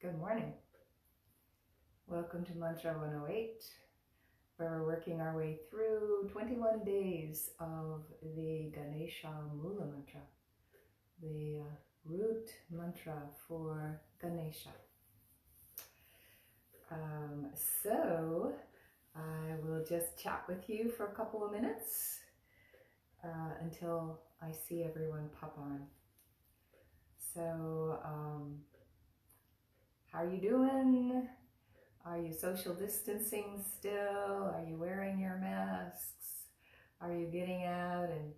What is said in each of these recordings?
Good morning. Welcome to Mantra 108, where we're working our way through 21 days of the Ganesha Mula mantra, the root mantra for Ganesha. So I will just chat with you for a couple of minutes until I see everyone pop on. So, how are you doing? Are you social distancing still? Are you wearing your masks? Are you getting out and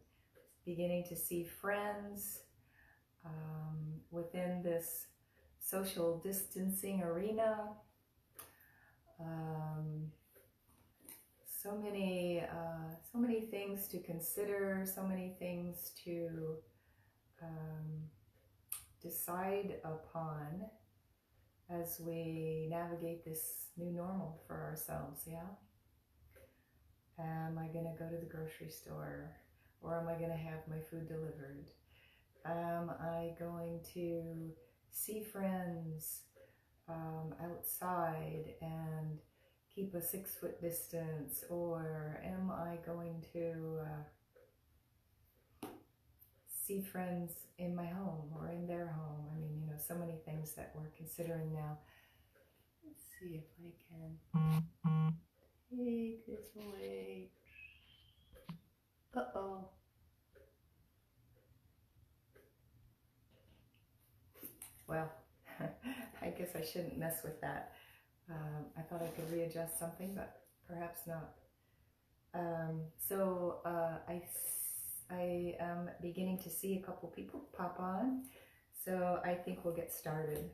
beginning to see friends within this social distancing arena? So many things to consider, so many things to decide upon as we navigate this new normal for ourselves, yeah? Am I going to go to the grocery store, or am I going to have my food delivered? Am I going to see friends outside and keep a 6-foot distance, or am I going to see friends in my home or in their home? I mean, you know, so many things that we're considering now. Let's see if I can take this away. Uh-oh. Well, I guess I shouldn't mess with that. I thought I could readjust something, but perhaps not. I am beginning to see a couple people pop on, so I think we'll get started.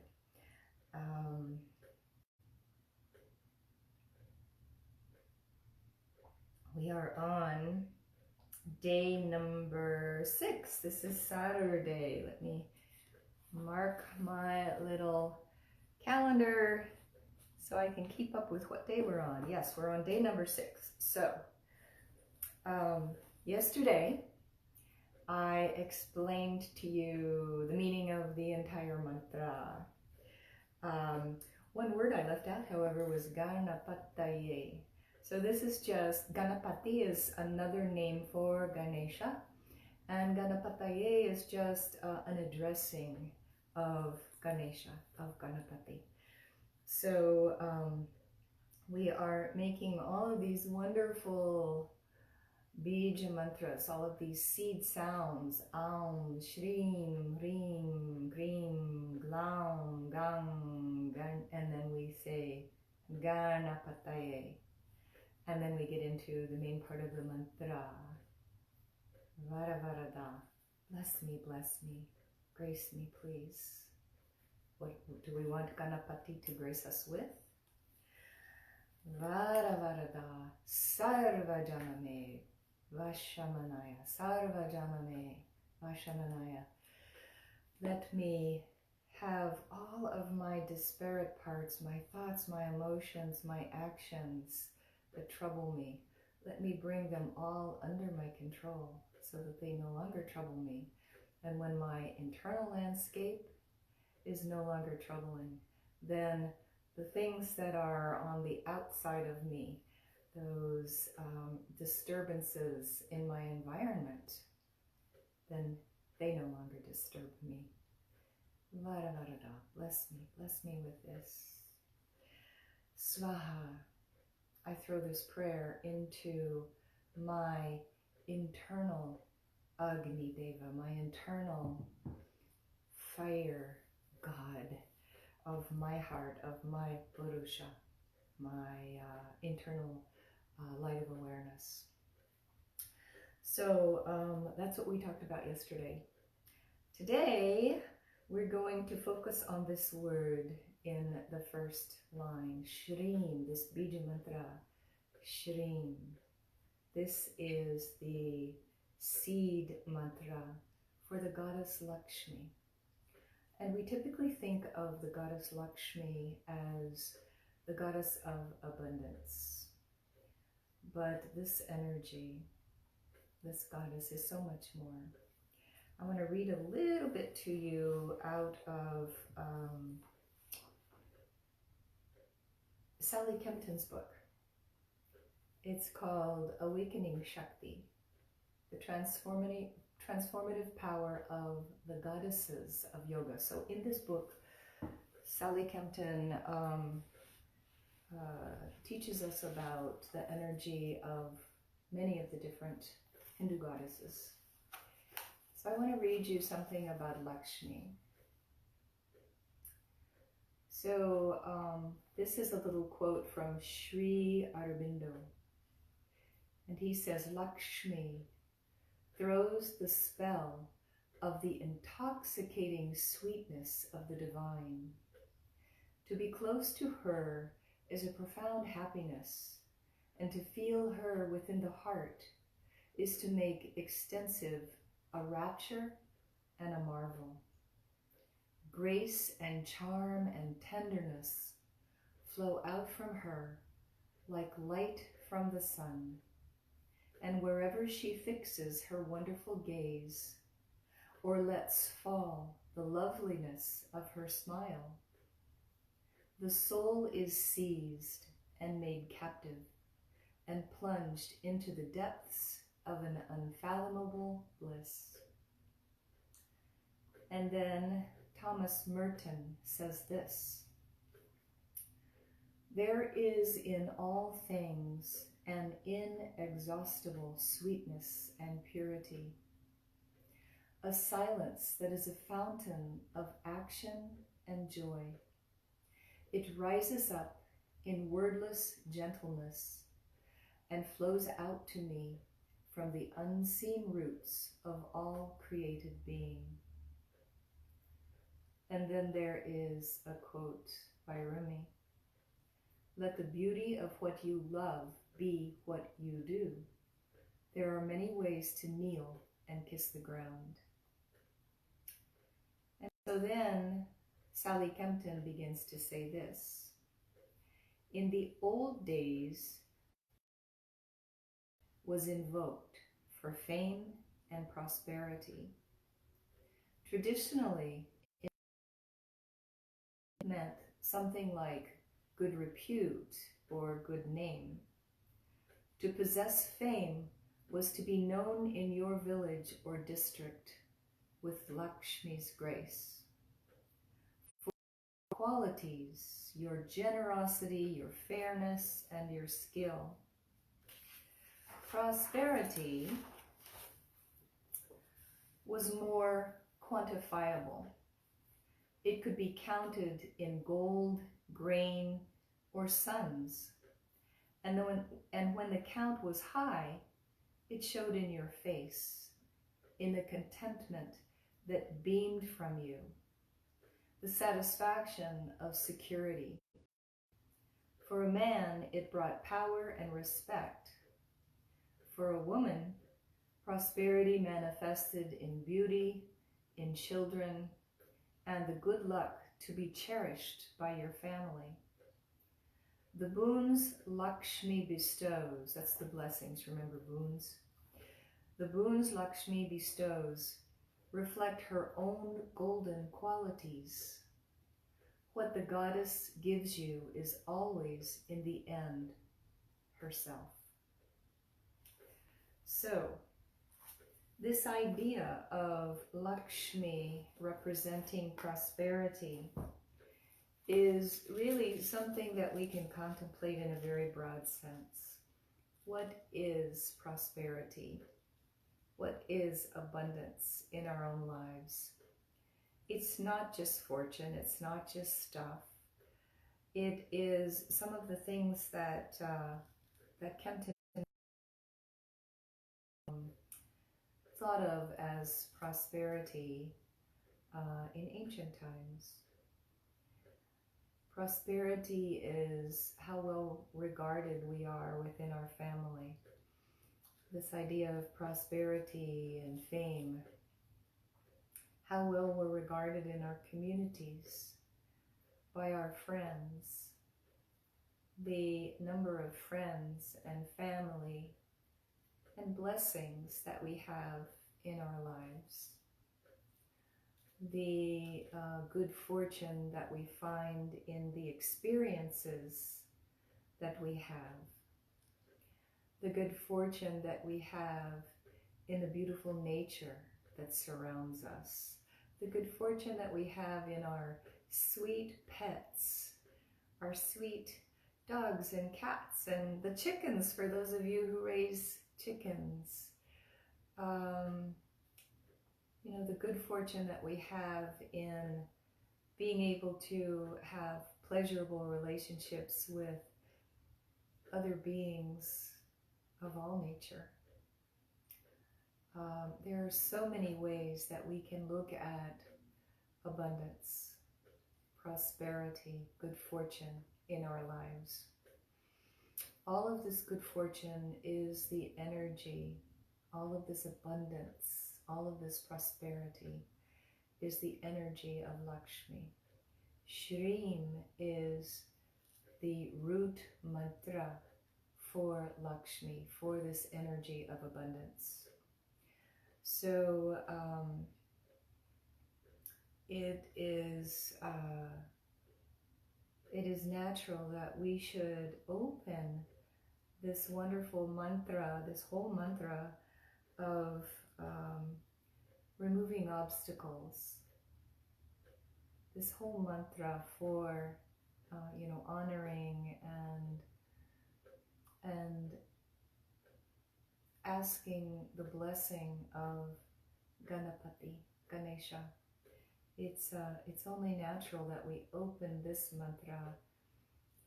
We are on day number 6. This is Saturday. Let me mark my little calendar so I can keep up with what day we're on. Yes, we're on day number 6. So, yesterday I explained to you the meaning of the entire mantra. One word I left out, however, was Gaṇapataye. So this is just, Gaṇapataye is another name for Ganesha, and Gaṇapataye is just an addressing of Ganesha, of Gaṇapataye. So we are making all of these wonderful bija mantras, all of these seed sounds, Aum, Śrīm, Hrīm, Krīm, Glauṁ, Gaṇ, and then we say Gaṇapataye. And then we get into the main part of the mantra. Varavarada, bless me, grace me, please. What do we want Gaṇapati to grace us with? Varavarada, Sarvajaname, Vaśamanāya Svāha, Vaśamanāya. Let me have all of my disparate parts, my thoughts, my emotions, my actions that trouble me. Let me bring them all under my control so that they no longer trouble me. And when my internal landscape is no longer troubling, then the things that are on the outside of me, those disturbances in my environment, then they no longer disturb me. Varavarada, bless me with this. Svāha, I throw this prayer into my internal Agni Deva, my internal fire God of my heart, of my Purusha, my internal light of awareness. So that's what we talked about yesterday. Today, we're going to focus on this word in the first line, Śrīm, this bija mantra, Śrīm. This is the seed mantra for the goddess Lakshmi. And we typically think of the goddess Lakshmi as the goddess of abundance. But this energy, this goddess, is so much more. I want to read a little bit to you out of Sally Kempton's book. It's called Awakening Shakti, the transformative power of the goddesses of yoga. So in this book, Sally Kempton teaches us about the energy of many of the different Hindu goddesses. So I want to read you something about Lakshmi. So this is a little quote from Sri Aurobindo. And he says, Lakshmi throws the spell of the intoxicating sweetness of the divine. To be close to her is a profound happiness, and to feel her within the heart is to make extensive a rapture and a marvel. Grace and charm and tenderness flow out from her like light from the sun, and wherever she fixes her wonderful gaze or lets fall the loveliness of her smile, the soul is seized and made captive and plunged into the depths of an unfathomable bliss. And then Thomas Merton says this: there is in all things an inexhaustible sweetness and purity, a silence that is a fountain of action and joy. It rises up in wordless gentleness and flows out to me from the unseen roots of all created being. And then there is a quote by Rumi: let the beauty of what you love be what you do. There are many ways to kneel and kiss the ground. And so then Sally Kempton begins to say this: in the old days was invoked for fame and prosperity. Traditionally, it meant something like good repute or good name. To possess fame was to be known in your village or district with Lakshmi's grace. For your qualities, your generosity, your fairness, and your skill. Prosperity was more quantifiable. It could be counted in gold, grain, or sons. And when the count was high, it showed in your face, in the contentment that beamed from you, the satisfaction of security. For a man, it brought power and respect. For a woman, prosperity manifested in beauty, in children, and the good luck to be cherished by your family. The boons Lakshmi bestows, that's the blessings, remember boons? The boons Lakshmi bestows reflect her own golden qualities. What the goddess gives you is always, in the end, herself. So, this idea of Lakshmi representing prosperity is really something that we can contemplate in a very broad sense. What is prosperity? What is abundance in our own lives? It's not just fortune, it's not just stuff. It is some of the things that Kempton thought of as prosperity in ancient times. Prosperity is how well regarded we are within our family. This idea of prosperity and fame, how well we're regarded in our communities, by our friends, the number of friends and family and blessings that we have in our lives, the good fortune that we find in the experiences that we have, the good fortune that we have in the beautiful nature that surrounds us, the good fortune that we have in our sweet pets, our sweet dogs and cats and the chickens, for those of you who raise chickens. You know, the good fortune that we have in being able to have pleasurable relationships with other beings of all nature. There are so many ways that we can look at abundance, prosperity, good fortune in our lives. All of this good fortune is the energy, all of this abundance, all of this prosperity is the energy of Lakshmi. Śrīm is the root mantra for Lakshmi, for this energy of abundance. So it is natural that we should open this wonderful mantra, this whole mantra of removing obstacles, this whole mantra for honoring and asking the blessing of Gaṇapataye, Ganesha. It's only natural that we open this mantra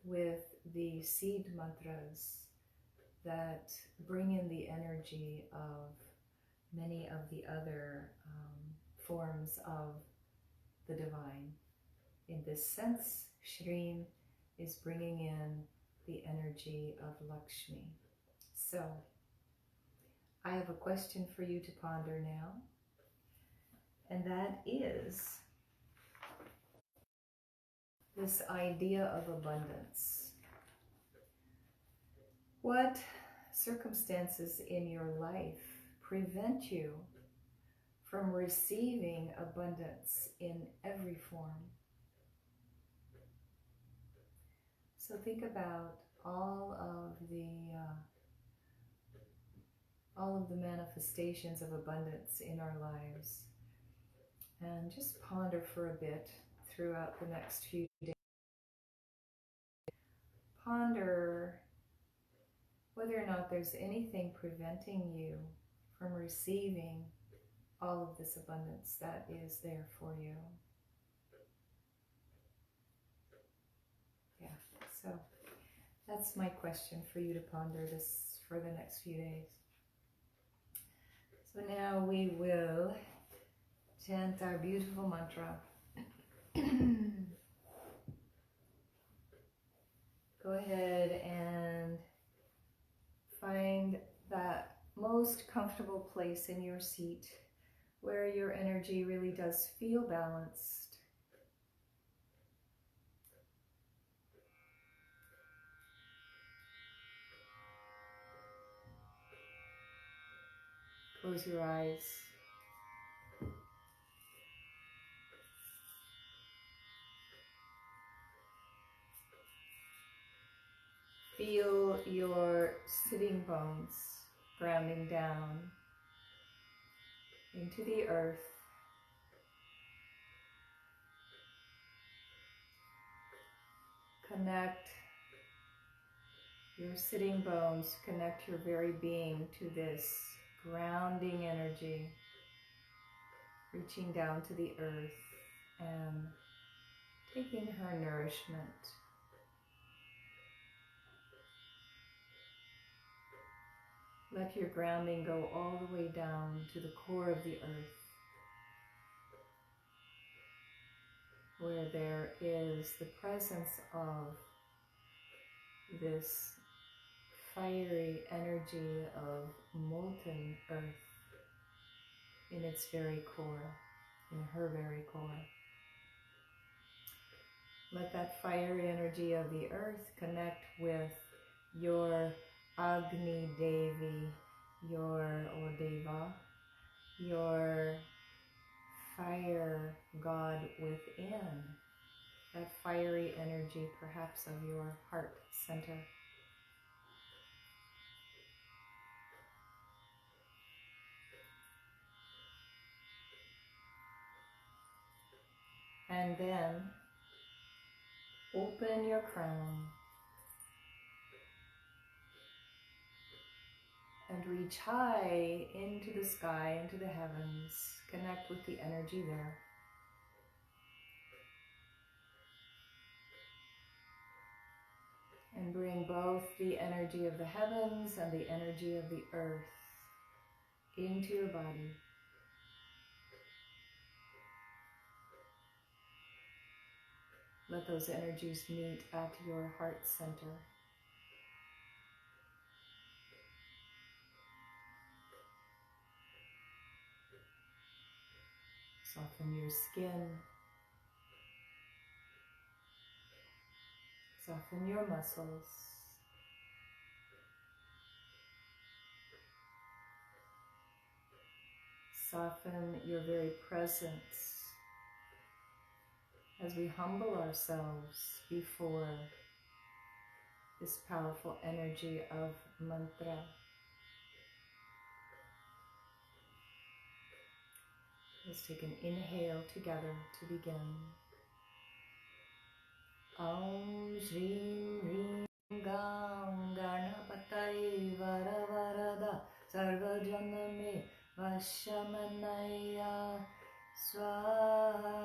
with the seed mantras that bring in the energy of many of the other forms of the divine. In this sense, Śrīm is bringing in the energy of Lakshmi. So, I have a question for you to ponder now, and that is this idea of abundance. What circumstances in your life prevent you from receiving abundance in every form? So think about all of the manifestations of abundance in our lives, and just ponder for a bit throughout the next few days. Ponder whether or not there's anything preventing you from receiving all of this abundance that is there for you. Yeah, so that's my question for you to ponder this for the next few days. So now we will chant our beautiful mantra. Go ahead and find that most comfortable place in your seat where your energy really does feel balanced. Close your eyes. Feel your sitting bones grounding down into the earth. Connect your sitting bones, connect your very being to this grounding energy, reaching down to the earth and taking her nourishment. Let your grounding go all the way down to the core of the earth, where there is the presence of this fiery energy of molten earth in its very core, in her very core. Let that fiery energy of the earth connect with your Agni Devi, or Deva, your fire god within, that fiery energy perhaps of your heart center. And then open your crown and reach high into the sky, into the heavens. Connect with the energy there. And bring both the energy of the heavens and the energy of the earth into your body. Let those energies meet at your heart center. Soften your skin. Soften your muscles. Soften your very presence as we humble ourselves before this powerful energy of mantra. Let's take an inhale together to begin. Om Śrīm Hrīm Gaṇapataye Varavarada Sarvajaname Vaśamanāya Svāha.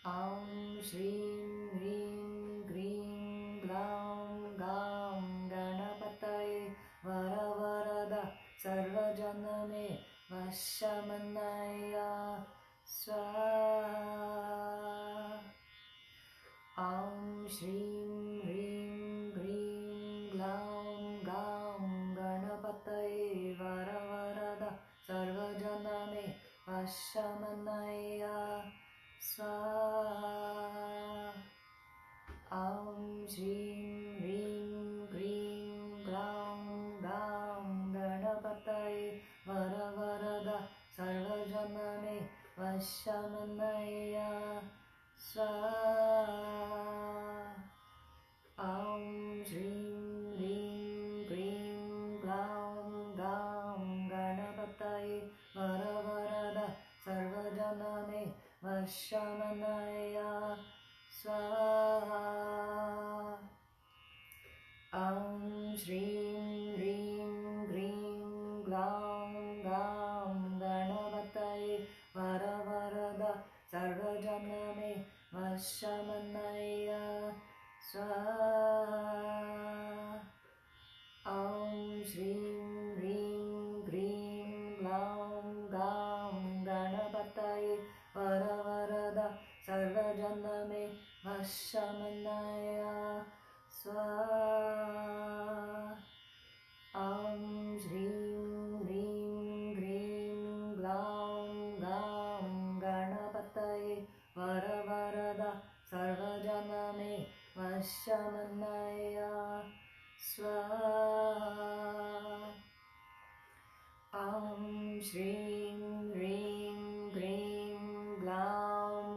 Om Śrīm Hrīm Krīm Glauṁ Gaṇapataye Varavarada Sarvajaname Vaśamanāya Svāha. Om Śrīm Hrīm Krīm Glauṁ Gaṇapataye Varavarada Sarvajaname Vaśamanāya Svāha. Om Śrīm Hrīm Krīm Glauṁ Gaṇapataye Varavarada Sarvajaname Vaśamanāya Svāha. Om Śrīm Hrīm Krīm Glauṁ Gaṇapataye Varavarada Sarvajaname Vaśamanāya Svāha. Om Śrīm Hrīm Krīm Glauṁ Gaṇapataye Varavarada Sarvajaname Vaśamanāya Svāha. Om Śrīm Hrīm Krīm Glauṁ Gaṇapataye Varavarada Sarvajaname Vaśamanāya Svāha. Om Śrīm Hrīm Krīm Glauṁ Gaṇapataye Varavarada Sarvajaname Vaśamanāya Svāha. Om Śrīm Hrīm Krīm Glauṁ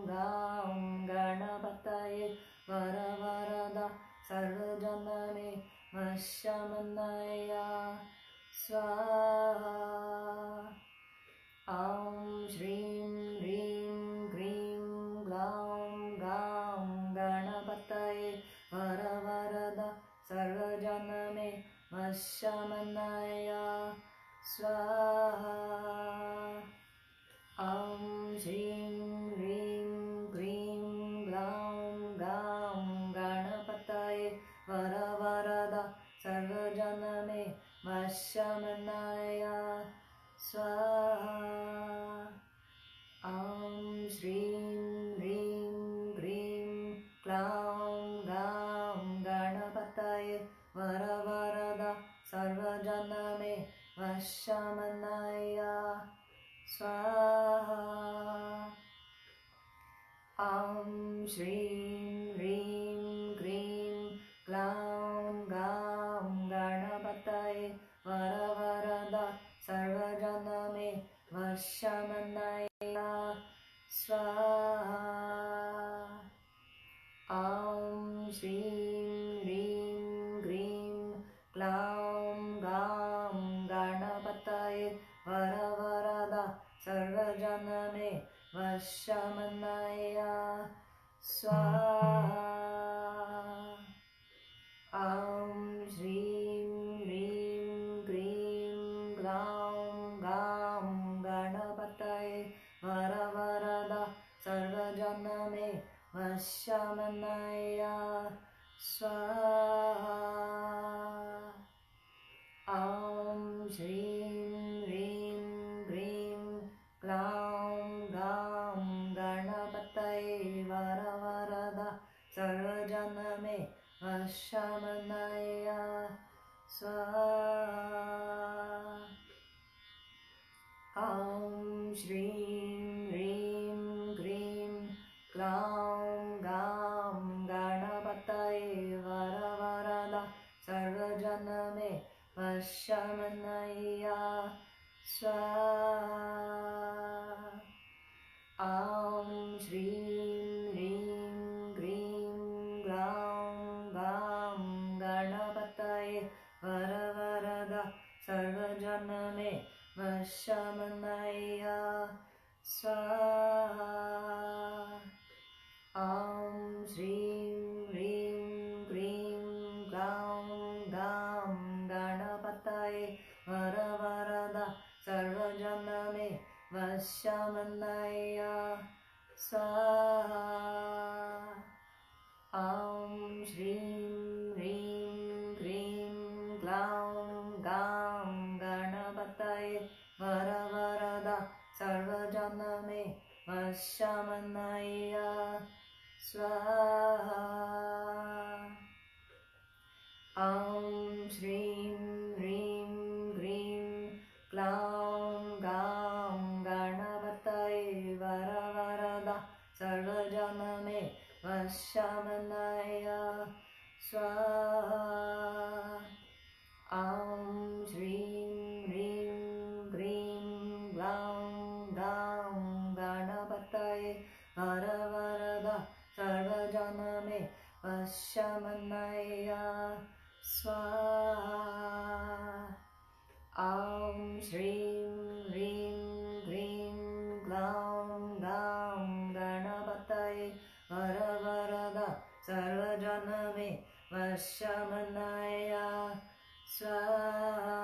Gaṇapataye Varavarada Sarvajaname Vaśamanāya Svāha. Om Śrīm Hrīm Krīm Glauṁ Gaṇapataye Varavarada Sarvajaname Vaśamanāya Svāha. Om Śrīm Hrīm Krīm Glauṁ Gaṇapataye Varavarada Sarvajaname Vaśamanāya Svāha. Om Śrīm Hrīm Krīm Glauṁ Gaṇapataye Varavarada Sarvajaname Vaśamanāya Svāha. Om Śrīm Hrīm Krīm Glauṁ Gaṇapataye Varavarada Sarvajaname Vaśamanāya Svāha. Om Śrīm Hrīm Krīm Glauṁ Gaṇapataye Varavarada Sarvajaname Vaśamanāya Svāha. Śrīm, Hrīm, Krīm, Glauṁ, Gaṇ, Gaṇapataye, Varavarada, Sarvajaname, Vaśamanāya Svāha. Śrīm, Hrīm, Krīm, Glauṁ, Gaṇ, Gaṇapataye, Varavarada, Sarvajaname, Vaśamanāya Svāha. Śrīm, Hrīm, Krīm, Glauṁ, Gaṇ, Gaṇapataye, Varavarada, Sarvajaname, Vaśamanāya Svāha. Śrīm, Hrīm, Krīm, Glauṁ, Gaṇ, Gaṇapataye, Varavarada, Sarvajaname, Vaśamanāya Svāha. Śrīm, Hrīm, Krīm, Glauṁ, Gaṇ, Gaṇapataye, Varavarada, Sarvajaname, Vaśamanāya Svāha. Śrīm, Hrīm, Krīm, Glauṁ, Gaṇ, Gaṇapataye, Varavarada, Sarvajaname, Vaśamanāya Svāha. Śrīm, Hrīm, Krīm, Glauṁ, Gaṇ, Gaṇapataye, Varavarada, Sarvajaname, Vaśamanāya Svāha. Śrīm, Hrīm, Krīm, Glauṁ, Gaṇ, Gaṇapataye, Varavarada, Sarvajaname, Vaśamanāya Svāha. Śrīm, Hrīm, Krīm, Glauṁ, Gaṇ, Gaṇapataye, Varavarada, Sarvajaname, Vaśamanāya Svāha.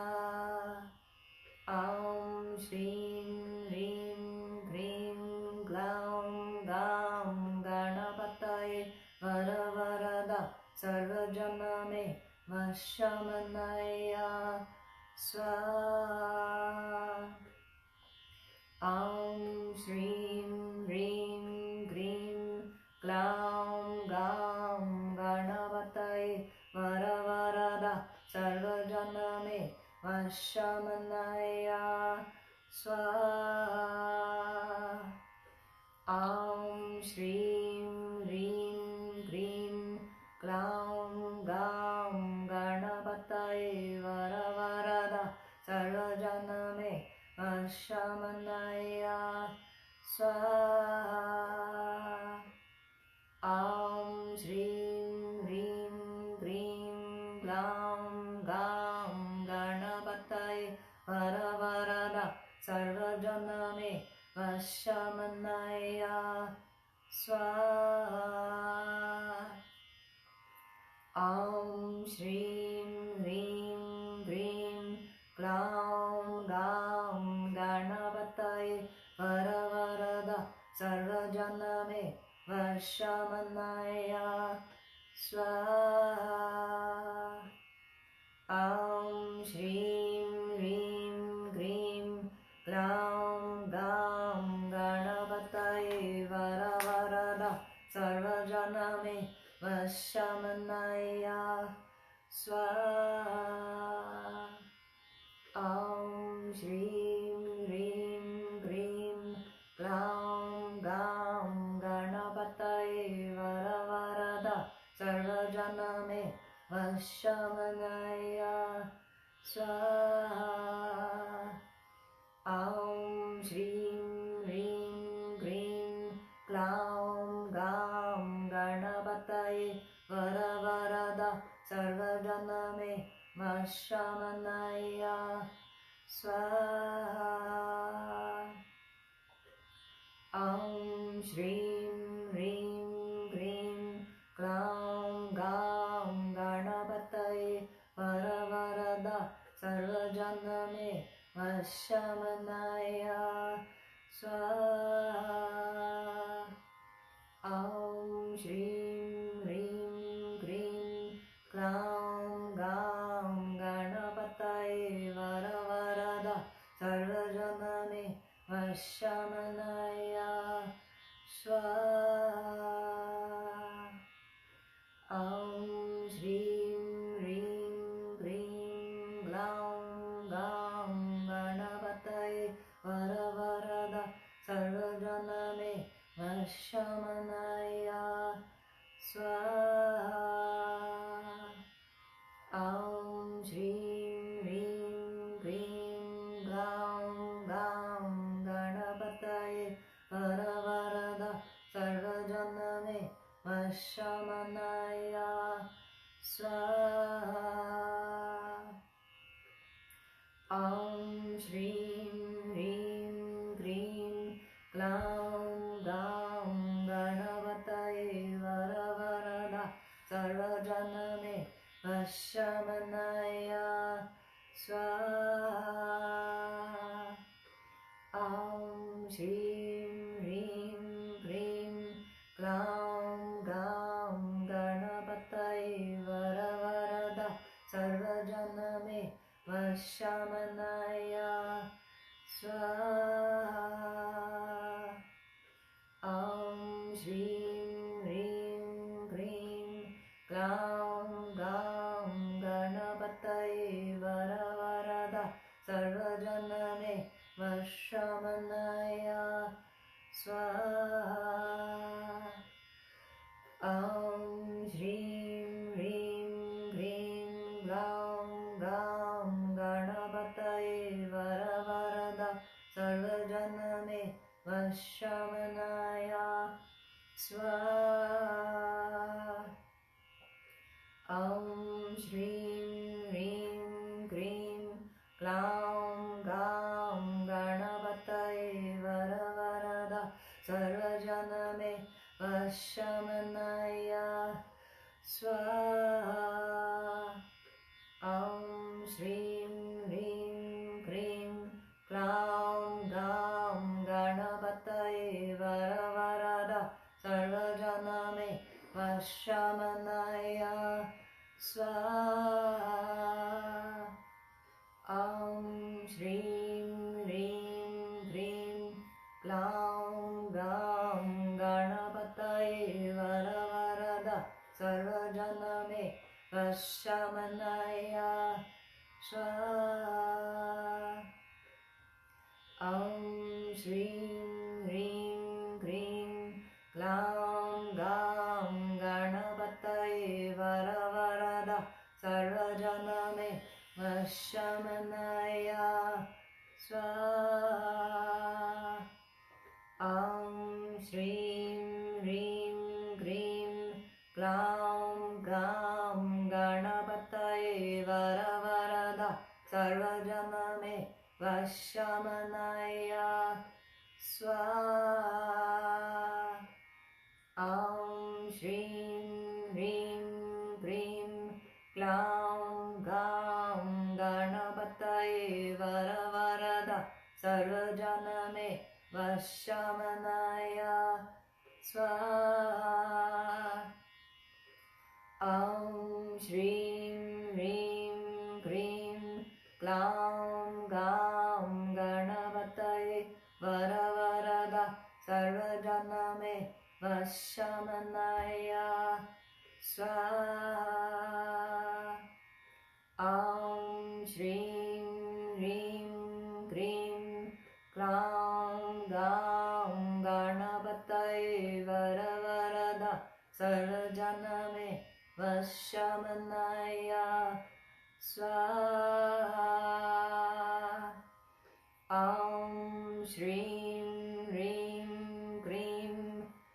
Śrīm, Hrīm, Krīm, Glauṁ, Gaṇ, Gaṇapataye, Varavarada, Sarvajaname, Vaśamanāya Svāha. Śrīm, Hrīm, Krīm, Glauṁ, Gaṇ, Gaṇapataye, Varavarada, Sarvajaname, Vaśamanāya Svāha. Śrīm, Hrīm, Krīm, Glauṁ, Gaṇ, Gaṇapataye, Varavarada, Sarvajaname, Vaśamanāya Svāha. Śrīm, Hrīm, Krīm, Glauṁ, Gaṇ, Gaṇapataye, Varavarada, Sarvajaname, Vaśamanāya Svāha. Śrīm, Hrīm, Krīm, Glauṁ, Gaṇ, Gaṇapataye, Varavarada, Sarvajaname, Vaśamanāya Svāha. Śrīm, Hrīm, Krīm, Glauṁ, Gaṇ, Gaṇapataye, Varavarada, Sarvajaname, Vaśamanāya Svāha. Śrīm, Hrīm, Krīm, Glauṁ, Gaṇ, Gaṇapataye, Varavarada, Sarvajaname, Vaśamanāya Svāha. Śrīm, Hrīm, Krīm, Glauṁ, Gaṇ, Gaṇapataye, Varavarada, Sarvajaname, Vaśamanāya Svāha. Śrīm, Hrīm, Sarvajaname Vaśamanāya Svāha. Śrīm, Hrīm, Krīm, Glauṁ, Gaṇapataye, Varavarada, Sarvajaname, Vaśamanāya Svāha. Śrīm, Hrīm, Krīm, Glauṁ, Gaṇapataye, Varavarada, Sarvajaname, Vaśamanāya Svāha. Śrīm, Hrīm, Krīm, Glauṁ, Gaṇapataye, Varavarada, Sarvajaname, Vaśamanāya Svāha. Śrīm, Hrīm, Krīm, Glauṁ, Gaṇapataye, Varavarada, Sarvajaname, Vaśamanāya Svāha. Śrīm, Hrīm, Krīm, Glauṁ, Gaṇapataye, Varavarada, Sarvajaname, Vaśamanāya Svāha. Śrīm, Hrīm, Krīm, Glauṁ, Gaṇapataye, Varavarada, Sarvajaname, Vaśamanāya Svāha. Śrīm, Hrīm, Krīm, Glauṁ, Gaṇapataye, Varavarada, Sarvajaname, Vaśamanāya Svāha. Śrīm, Hrīm, Krīm, Glauṁ, Gaṇapataye, Varavarada, Sarvajaname, Vaśamanāya Svāha. Śrīm, Hrīm, Krīm, Glauṁ, Gaṇapataye, Varavarada, Sarvajaname, Vaśamanāya Svāha. Śrīm, Hrīm, Krīm, Glauṁ, Gaṇapataye, Varavarada, Sarvajaname, Vaśamanāya Svāha. Śrīm, Hrīm, Krīm, Glauṁ, Gaṇapataye, Varavarada, Sarvajaname, Vaśamanāya Svāha. Śrīm, Hrīm, Krīm, Glauṁ, Gaṇapataye, Varavarada, Sarvajaname, Vaśamanāya Svāha. Śrīm, Hrīm, Krīm,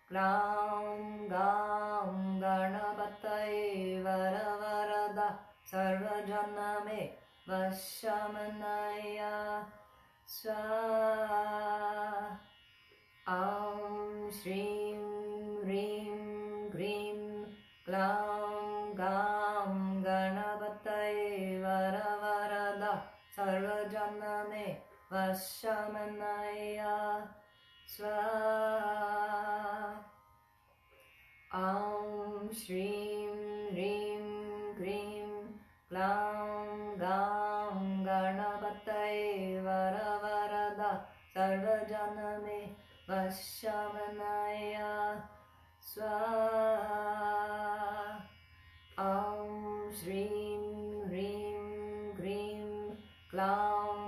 Glauṁ, Gaṇapataye, Varavarada, Sarvajaname, Vaśamanāya Svāha. Śrīm, Hrīm, Krīm, Glauṁ, Gaṇapataye, Varavarada, Sarvajaname, Vaśamanāya Svāha. Śrīm, Hrīm, Krīm, Glauṁ, Gaṇapataye, Varavarada, Sarvajaname, Vaśamanāya Svāha. Śrīm, Hrīm, Krīm, Glauṁ,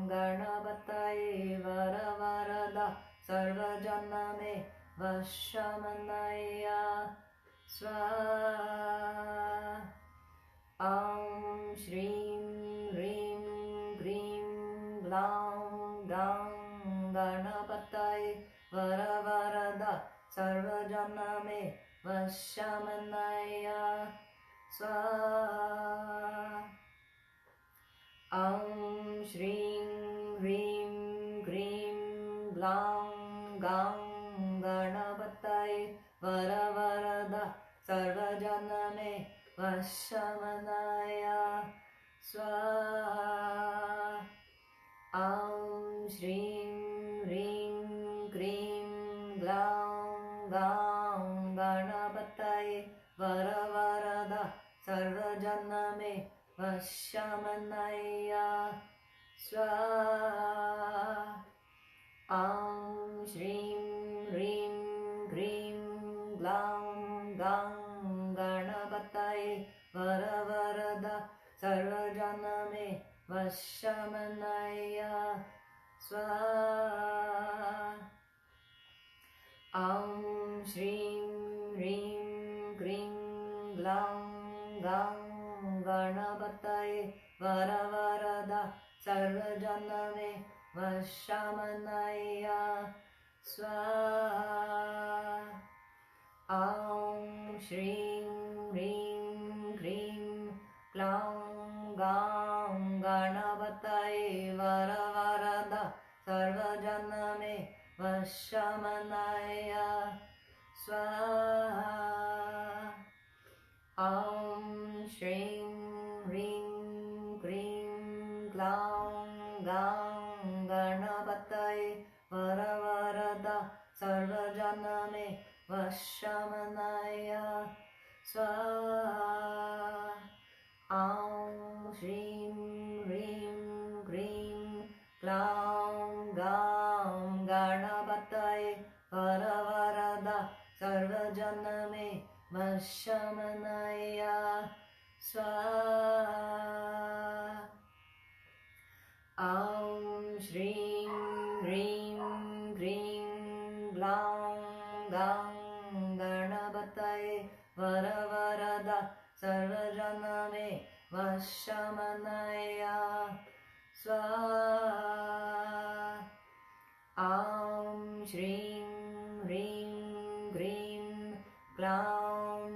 Gaṇapataye, Varavarada, Sarvajaname, Vaśamanāya Svāha. Śrīm, Hrīm, Krīm, Glauṁ, Gaṇapataye, Varavarada, Sarvajaname Vaśamanāya Svāha. Śrīm Hrīm Krīm Glauṁ Gaṇapataye Varavarada Sarvajaname Vaśamanāya Svāha. Śrīm Hrīm Krīm Glauṁ Gaṇapataye Varavarada Sarvajaname Vaśamanāya Svāha. Śrīm Hrīm Krīm Glauṁ Gaṇapataye Varavarada Sarvajaname Vaśamanāya Svāha. Śrīm Hrīm Krīm Glauṁ Gaṇapataye Varavarada Sarvajaname Vaśamanāya Svāha. Śrīm Hrīm Krīm Glauṁ Gaṇapataye Varavarada Sarvajaname Vaśamanāya Svāha. Śrīm Hrīm Krīm Glauṁ Gaṇapataye Varavarada Sarvajaname Vaśamanāya Svāha. Śrīm Hrīm Krīm Glauṁ Gaṇapataye Varavarada Sarvajaname Vaśamanāya Svāha. Śrīm Hrīm Krīm Glauṁ Gaṇapataye Varavarada Sarvajaname Vaśamanāya Svāha. Śrīm Hrīm Krīm Glauṁ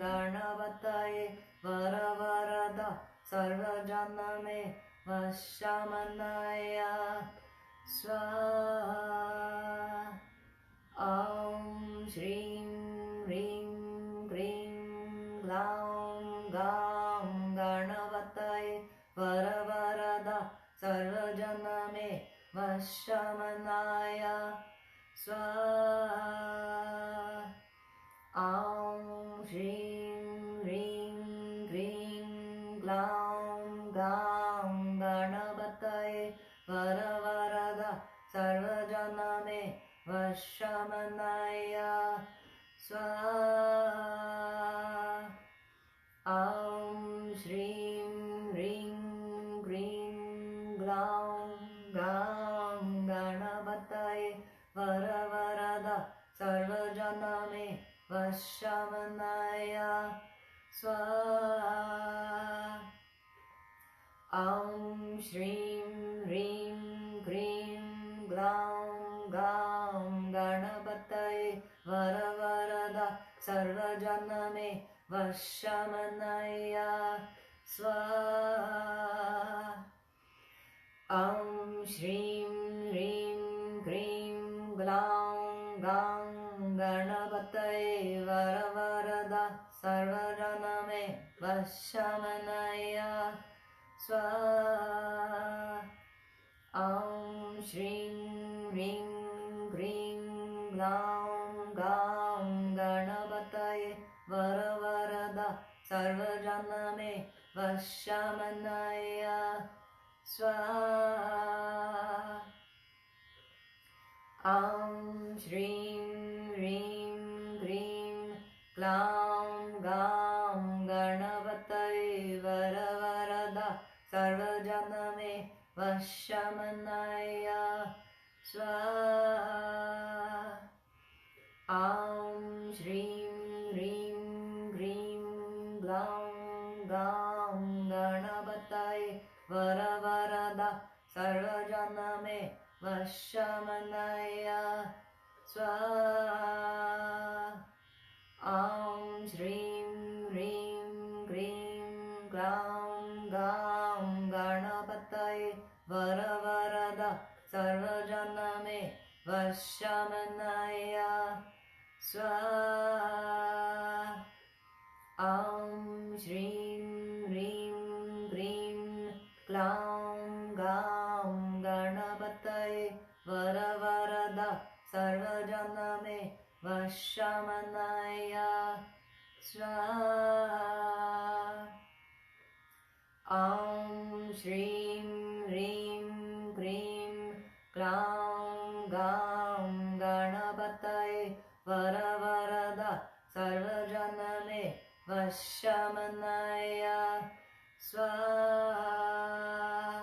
Gaṇapataye Varavarada Sarvajaname Vaśamanāya Svāha. Śrīm Hrīm Krīm Glauṁ Gaṇapataye Varavarada Sarvajaname Vaśamanāya Svāha. Śrīm Hrīm Krīm Glauṁ Gaṇapataye Varavarada Sarvajaname Vaśamanāya Svāha. Śrīm Hrīm Krīm Glauṁ Gaṇapataye Varavarada Sarvajaname Vaśamanāya Svāha. Śrīm Hrīm Krīm Glauṁ Gaṇapataye Varavarada Sarvajaname Vaśamanāya Svāha. Śrīm Hrīm Krīm Glauṁ Gaṇapataye Varavarada Sarvajaname Vaśamanāya Svāha. Śrīm Hrīm Krīm Glauṁ Gaṇapataye Varavarada Sarvajaname Vaśamanāya Svāha. Śrīm Hrīm Krīm Glauṁ Gaṇapataye Varavarada Sarvajaname Vaśamanāya Svāha. Śrīm Hrīm Krīm Glauṁ Gaṇapataye Varavarada Sarvajaname Vaśamanāya Svāha. Om Śrīm Hrīm Krīm Glauṁ Gaṇ Gaṇapataye Varavarada Sarvajaname Vaśamanāya Svāha. Om Śrīm Hrīm Krīm Glauṁ Gaṇapataye Varavarada Sarvajaname Vaśamanāya Svāha. Om Śrīm Hrīm Krīm Glauṁ Gaṇapataye Varavarada Sarvajaname Vaśamanāya Svāha.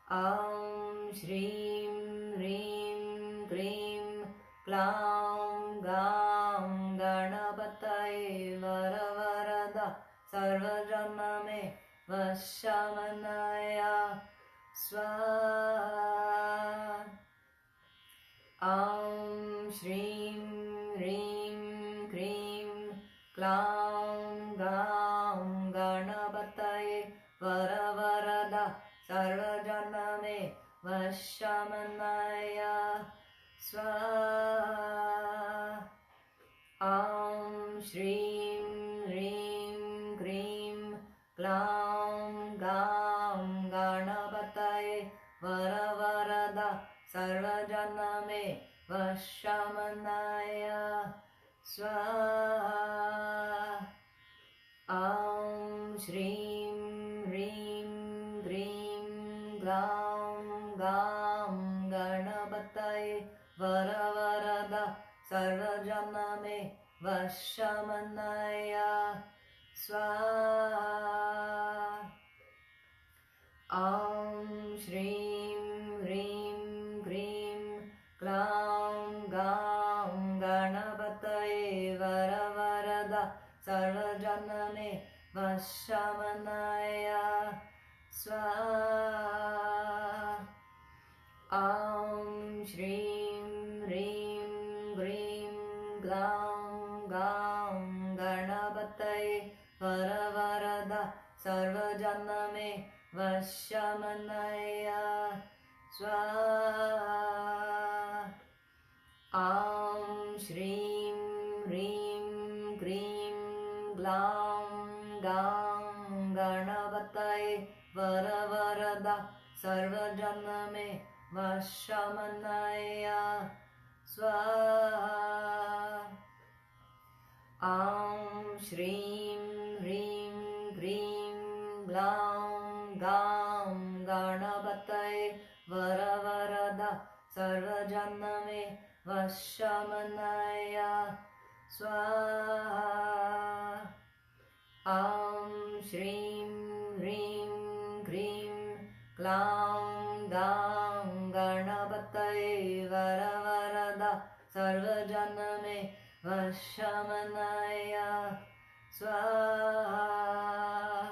Om Śrīm Hrīm Krīm Glauṁ Gaṇapataye Varavarada Sarvajaname Vaśamanāya Svāha. Om Śrīm Hrīm Krīm Glauṁ Gaṇapataye Varavarada Sarvajaname Vaśamanāya Svāha. Om Śrīm Hrīm Krīm Glauṁ Gaṇapataye Varavarada Sarvajaname Vaśamanāya Svāha. Om Śrīm Hrīm Krīm Glauṁ Gaṇapataye Varavarada Sarvajaname Vaśamanāya Svāha. Om Śrīm Hrīm Krīm Glauṁ Gaṇapataye Varavarada Sarvajaname Vaśamanāya Svāha. Om Śrīm Hrīm Krīm Glauṁ Gaṇapataye Varavarada Sarvajaname Vaśamanāya Svāha. Om Śrīm Hrīm Krīm Glauṁ Gaṇapataye Varavarada Sarvajaname Vaśamanāya Svāha. Om Śrīm Hrīm Krīm Glauṁ Gaṇapataye Varavarada Sarvajaname Vaśamanāya Svāha. Om Śrīm Hrīm Krīm Glauṁ Gaṇapataye Varavarada Sarvajaname Vaśamanāya Svāha.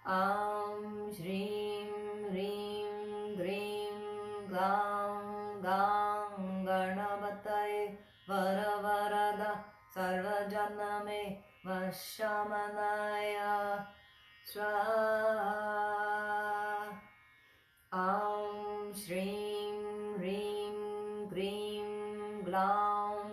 Om Śrīm Hrīm Krīm Glauṁ Gaṇapataye Varavarada Sarvajaname Vaśamanāya Svāha. Om Śrīm Hrīm Krīm Glauṁ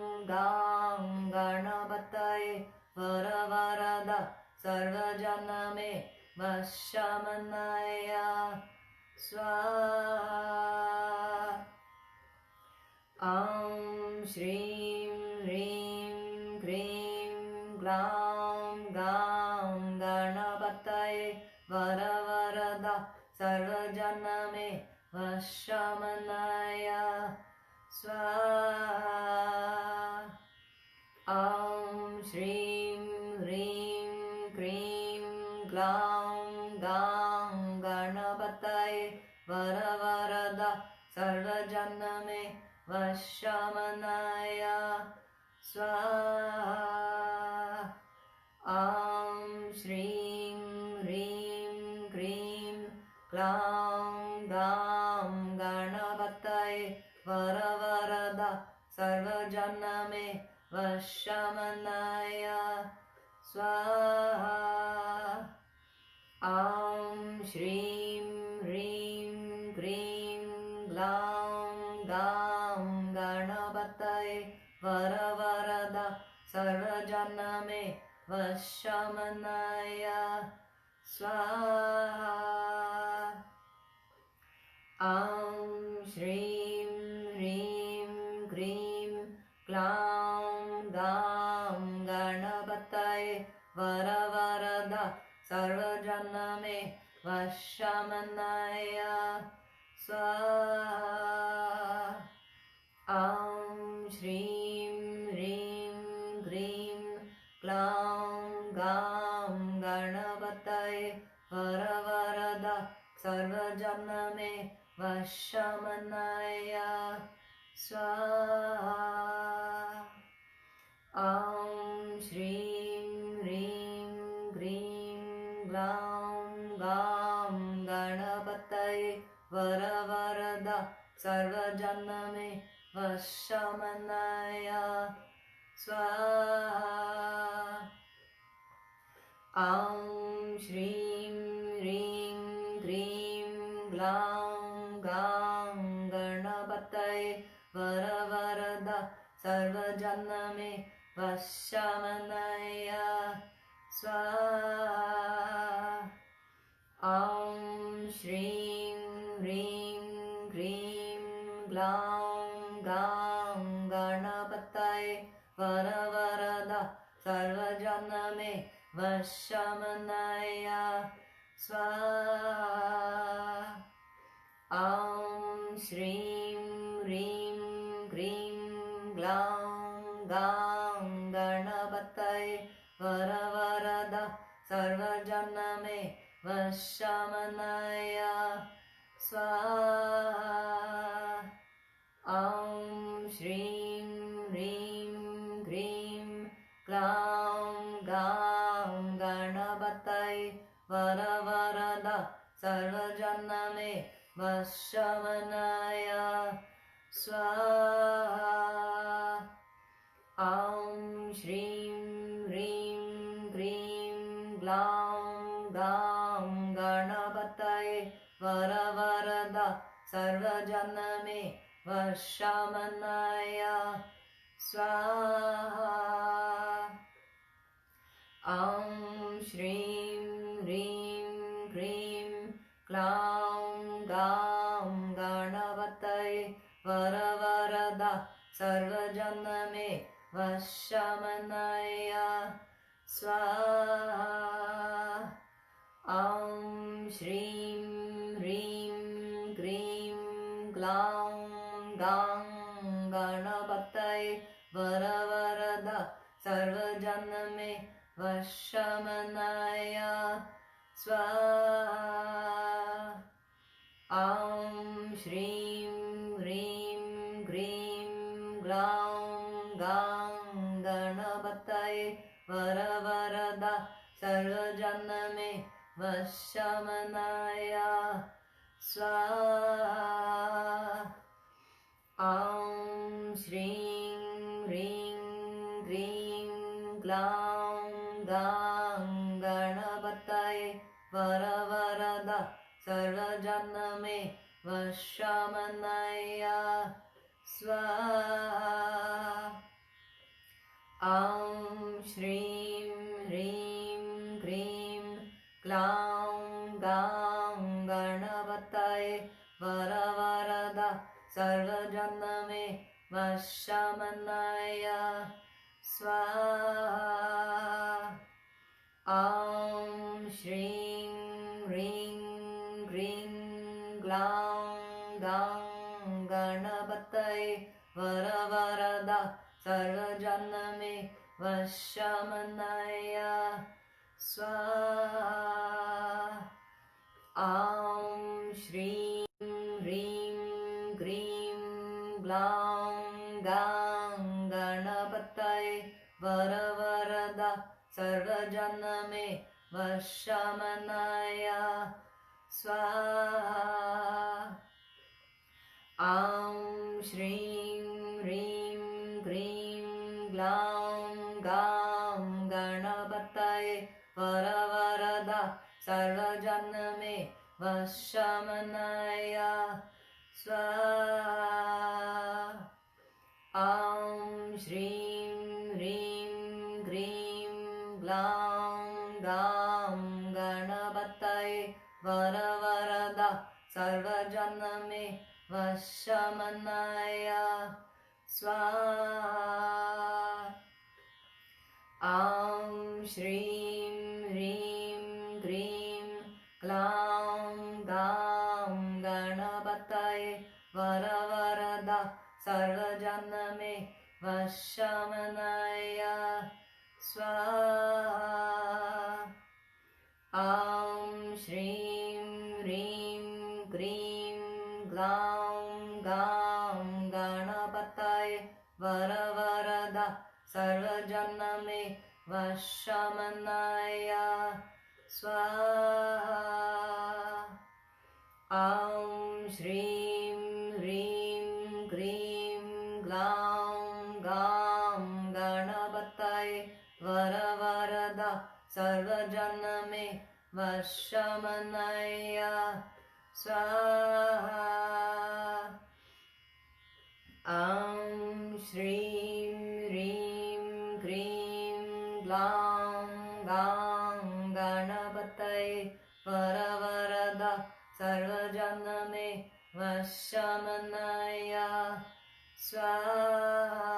Gaṇapataye Varavarada Sarvajaname Vaśamanāya Svāha. Om Śrīm Hrīm Krīm Glauṁ Gaṇapataye Varavarada Sarvajaname Vaśamanāya Svāha. Om Śrīm Hrīm Krīm Glauṁ Gaṇapataye Varavarada Sarvajaname Vaśamanāya Svāha. Om Śrīm Hrīm Krīm Glauṁ Gaṇapataye Varavarada Sarvajaname Sarvajaname Vaśamanāya Svāha. Śrīm Hrīm Krīm Glauṁ Gaṇapataye Varavarada Sarvajaname Vaśamanāya Svāha. Śrīm Hrīm Krīm Glauṁ Gaṇapataye Varavarada Sarvajaname Vaśamanāya Svāha. Śrīm Hrīm Krīm Glauṁ Gaṇapataye Varavarada Sarvajaname Vaśamanāya Svāha. Śrīm Hrīm Krīm Glauṁ Gaṇapataye Varavarada Sarvajaname Vaśamanāya Svāha. Śrīm Hrīm Krīm Glauṁ Gaṇapataye Varavarada Sarvajaname Vaśamanāya Svāha. Śrīm Hrīm Krīm Glauṁ Gaṇapataye Varavarada Sarvajaname Vaśamanāya Svāha. Śrīm Hrīm Krīm Glauṁ Gaṇapataye Varavarada Sarvajaname Vaśamanāya Svāha. Śrīm Hrīm Krīm Glauṁ Gaṇapataye Varavarada Sarvajaname Vaśamanāya Svāha. Śrīm Hrīm Krīm Glauṁ Gaṇapataye Varavarada Sarvajaname Vaśamanāya Svāha. Śrīm Hrīm Krīm Glauṁ Gaṇapataye Varavarada Sarvajaname Vaśamanāya Svāha. Śrīm Hrīm Krīm Glauṁ Gaṇapataye Varavarada Sarvajaname Vaśamanāya Svāha. Śrīm Hrīm Krīm Glauṁ Gaṇapataye Varavarada Sarvajaname Vaśamanāya Svāha. Śrīm Hrīm Krīm Glauṁ Gaṇapataye Varavarada Sarvajaname Vaśamanāya Svāha. Śrīm Hrīm Krīm Glauṁ Gaṇapataye Varavarada Sarvajaname Vaśamanāya Svāha. Śrīm Hrīm Krīm Glauṁ Gaṇapataye Varavarada Sarvajaname Vaśamanāya Svāha. Śrīm Hrīm Krīm Glauṁ Gaṇapataye Varavarada Sarvajaname Vaśamanāya Svāha. Śrīm Hrīm Krīm Glauṁ Gaṇ Gaṇapataye Varavarada Sarvajaname Vaśamanāya Svāha Śrīm Hrīm Krīm Glauṁ Gaṇapataye Varavarada Sarvajaname Vaśamanāya Svāha Śrīm Hrīm Krīm Glauṁ Gaṇapataye Varavarada Sarvajaname Vaśamanāya Svāha Śrīm Hrīm Krīm Glauṁ Gaṇapataye Varavarada Sarvajaname Vaśamanāya Svāha Śrīm Hrīm Krīm Glauṁ Gaṇapataye Varavarada Sarvajaname Vaśamanāya Svāha Śrīm Hrīm Krīm Glauṁ Gaṇapataye Varavarada Sarvajaname Vaśamanāya Svāha.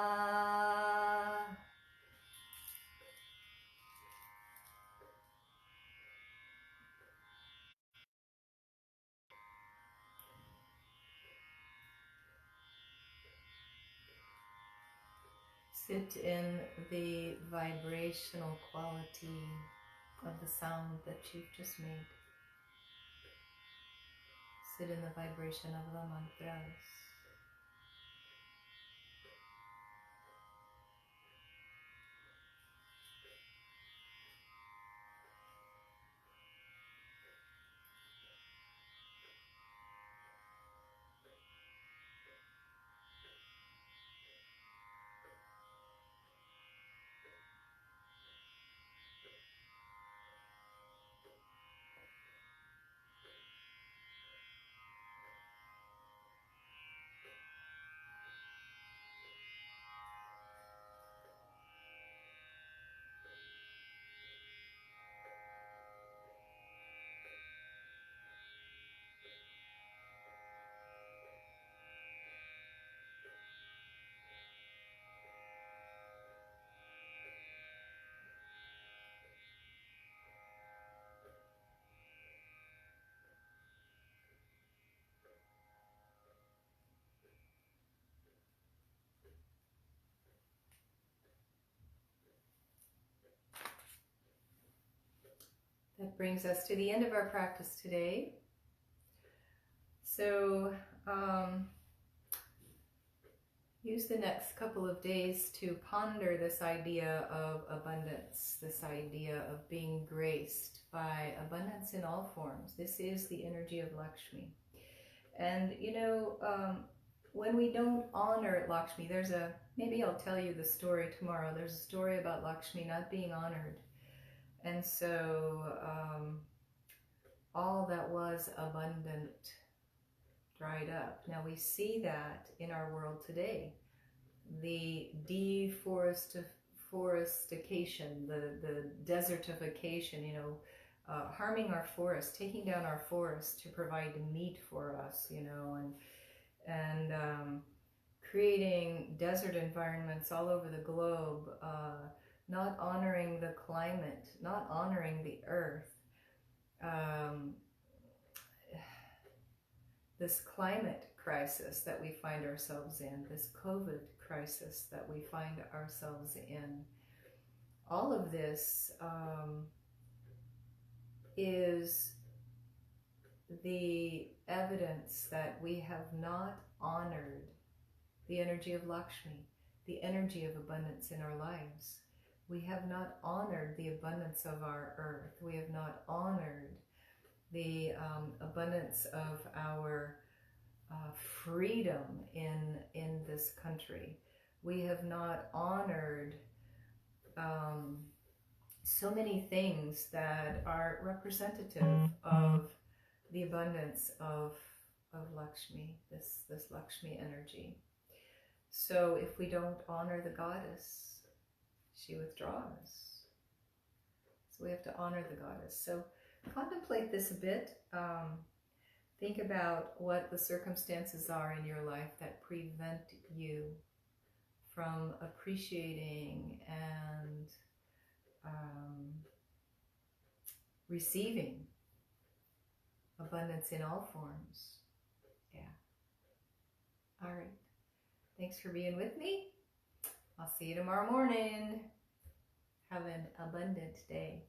Sit in the vibrational quality of the sound that you've just made. Sit in the vibration of the mantras. That brings us to the end of our practice today. So use the next couple of days to ponder this idea of abundance, this idea of being graced by abundance in all forms. This is the energy of Lakshmi. And you know, when we don't honor Lakshmi, maybe I'll tell you the story tomorrow. There's a story about Lakshmi not being honored. And so all that was abundant dried up. Now we see that in our world today. The deforestification, the desertification, you know, harming our forests, taking down our forests to provide meat for us, you know, and creating desert environments all over the globe, not honoring the climate, not honoring the earth. This climate crisis that we find ourselves in, this COVID crisis that we find ourselves in, all of this is the evidence that we have not honored the energy of Lakshmi, the energy of abundance in our lives. We have not honored the abundance of our earth. We have not honored the abundance of our freedom in this country. we have not honored so many things that are representative of the abundance of Lakshmi, this Lakshmi energy. So if we don't honor the goddess, she withdraws. So we have to honor the goddess. So contemplate this a bit. Think about what the circumstances are in your life that prevent you from appreciating and receiving abundance in all forms. Yeah. All right. Thanks for being with me. I'll see you tomorrow morning. Have an abundant day.